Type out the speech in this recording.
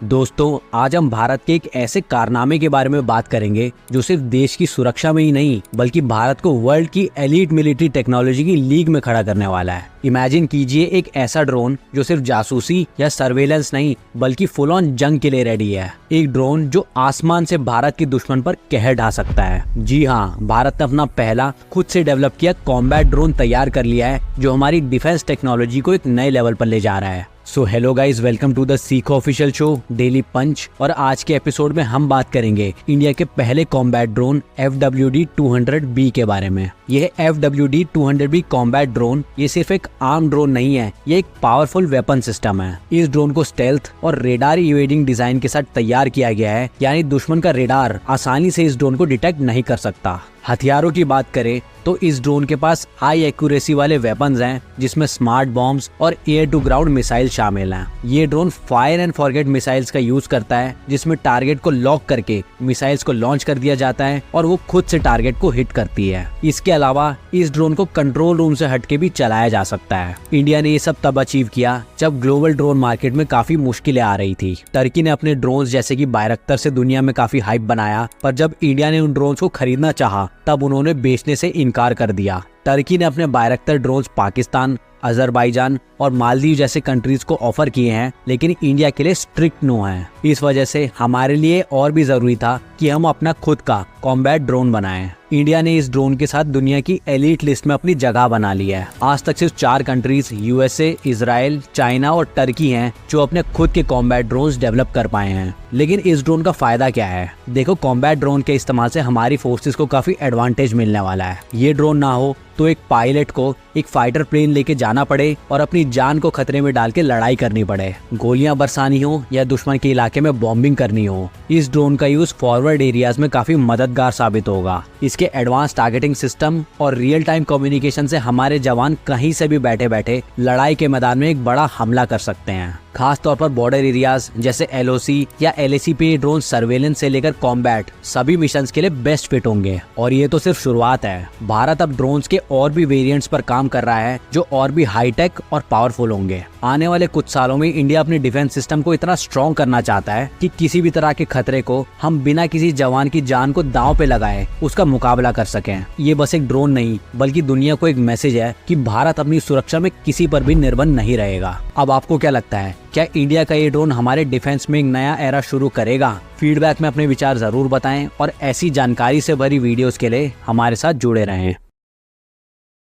दोस्तों, आज हम भारत के एक ऐसे कारनामे के बारे में बात करेंगे जो सिर्फ देश की सुरक्षा में ही नहीं बल्कि भारत को वर्ल्ड की एलीट मिलिट्री टेक्नोलॉजी की लीग में खड़ा करने वाला है। इमेजिन कीजिए एक ऐसा ड्रोन जो सिर्फ जासूसी या सर्वेलेंस नहीं बल्कि फुल ऑन जंग के लिए रेडी है। एक ड्रोन जो आसमान से भारत के दुश्मन पर कहर ढा सकता है। जी हाँ, भारत ने अपना पहला खुद से डेवलप किया कॉम्बैट ड्रोन तैयार कर लिया है जो हमारी डिफेंस टेक्नोलॉजी को एक नए लेवल पर ले जा रहा है। So hello guys, welcome to the Seekho official show daily punch. और आज के एपिसोड में हम बात करेंगे इंडिया के पहले कॉम्बैट ड्रोन FWD-200B के बारे में। यह FWD-200B कॉम्बैट ड्रोन ये सिर्फ एक आर्म ड्रोन नहीं है, ये एक पावरफुल वेपन सिस्टम है। इस ड्रोन को स्टेल्थ और रेडार इवेडिंग डिजाइन के साथ तैयार किया गया है, यानी दुश्मन का रेडार आसानी से इस ड्रोन को डिटेक्ट नहीं कर सकता। हथियारों की बात करें तो इस ड्रोन के पास हाई एक्यूरेसी वाले वेपन्स हैं जिसमें स्मार्ट बॉम्ब्स और एयर टू ग्राउंड मिसाइल शामिल हैं। ये drone fire and forget missiles का यूज करता है जिसमें टारगेट को लॉक करके मिसाइल्स को लॉन्च कर दिया जाता है और वो खुद से टारगेट को हिट करती है। इसके अलावा इस ड्रोन को कंट्रोल रूम से हटके भी चलाया जा सकता है। इंडिया ने ये सब तब अचीव किया जब ग्लोबल ड्रोन मार्केट में काफी मुश्किलें आ रही थी। टर्की ने अपने ड्रोन जैसे कि बायरक्तर से दुनिया में काफी हाइप बनाया, पर जब इंडिया ने उन ड्रोन को खरीदना चाहा तब उन्होंने बेचने से इनकार कर दिया। टर्की ने अपने बायरक्तर ड्रोन्स पाकिस्तान, अजरबैजान और मालदीव जैसे कंट्रीज को ऑफर किए हैं, लेकिन इंडिया के लिए स्ट्रिक्ट नो है। इस वजह से हमारे लिए और भी जरूरी था कि हम अपना खुद का कॉम्बैट ड्रोन बनाएं। इंडिया ने इस ड्रोन के साथ दुनिया की एलीट लिस्ट में अपनी जगह बना ली है। आज तक सिर्फ 4 कंट्रीज USA, इजराइल, चाइना और टर्की हैं जो अपने खुद के कॉम्बैट ड्रोन्स डेवलप कर पाए हैं। लेकिन इस ड्रोन का फायदा क्या है? देखो, कॉम्बैट ड्रोन के इस्तेमाल से हमारी फोर्सेस को काफी एडवांटेज मिलने वाला है। ये ड्रोन ना हो तो एक पायलट को एक फाइटर प्लेन लेके जाना पड़े और अपनी जान को खतरे में डाल के लड़ाई करनी पड़े, गोलियां बरसानी हो या दुश्मन के इलाके में बॉम्बिंग करनी हो। इस ड्रोन का यूज फॉरवर्ड एरियाज में काफी मददगार साबित होगा। इसके एडवांस टारगेटिंग सिस्टम और रियल टाइम कम्युनिकेशन से हमारे जवान कहीं से भी बैठे बैठे लड़ाई के मैदान में एक बड़ा हमला कर सकते हैं। खास तौर पर बॉर्डर एरियाज जैसे LOC या LAC पे ड्रोन सर्वेलेंस से लेकर कॉम्बैट सभी मिशंस के लिए बेस्ट फिट होंगे। और ये तो सिर्फ शुरुआत है। भारत अब ड्रोन्स के और भी वेरिएंट्स पर काम कर रहा है जो और भी हाईटेक और पावरफुल होंगे। आने वाले कुछ सालों में इंडिया अपने डिफेंस सिस्टम को इतना स्ट्रॉन्ग करना चाहता है कि किसी भी तरह के खतरे को हम बिना किसी जवान की जान को दांव पे लगाए उसका मुकाबला कर सकें। ये बस एक ड्रोन नहीं बल्कि दुनिया को एक मैसेज है कि भारत अपनी सुरक्षा में किसी पर भी निर्भर नहीं रहेगा। अब आपको क्या लगता है, क्या इंडिया का ये ड्रोन हमारे डिफेंस में एक नया एरा शुरू करेगा? फीडबैक में अपने विचार जरूर बताएं और ऐसी जानकारी से भरी वीडियोस के लिए हमारे साथ जुड़े रहें।